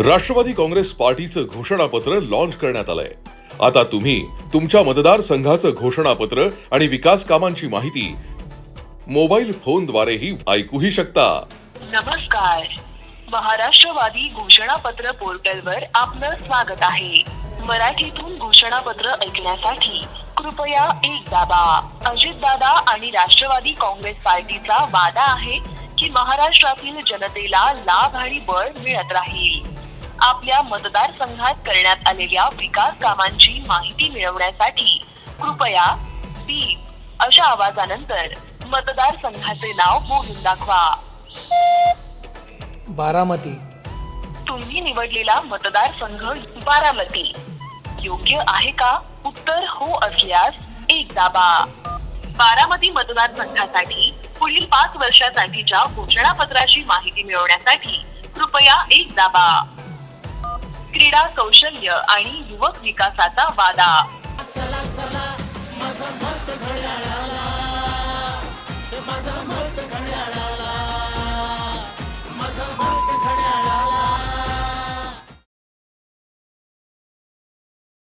राष्ट्रवादी काँग्रेस पार्टीचं घोषणापत्र लॉन्च करण्यात आलंय। आता तुम्ही तुमच्या मतदारसंघाचं घोषणापत्र आणि विकास कामांची माहिती मोबाईल फोनद्वारेही ऐकूही शकता। नमस्कार, महाराष्ट्रवादी घोषणापत्र पोर्टलवर आपलं स्वागत आहे। मराठीतून घोषणापत्र ऐकण्यासाठी कृपया एक दाबा। अजितदादा आणि राष्ट्रवादी काँग्रेस पार्टीचा वादा आहे की महाराष्ट्रातील जनतेला लाभ आणि बळ मिळत राहील। आपल्या मतदारसंघात करण्यात आलेल्या विकास कामांची माहिती मिळवण्यासाठी कृपया बीप अशा आवाजानंतर मतदारसंघाचे नाव बोलून दाखवा। बारामती। तुम्ही निवडलेला मतदारसंघ बारामती योग्य आहे का? उत्तर हो असल्यास एक दाबा। बारामती मतदारसंघासाठी पुढील 5 वर्षांसाठीच्या घोषणापत्राची माहिती मिळवण्यासाठी कृपया एक दाबा। क्रीडा कौशल्य आणि युवक विकासाचा वादा। चला चला माझा भक्त घड्याळाला, माझा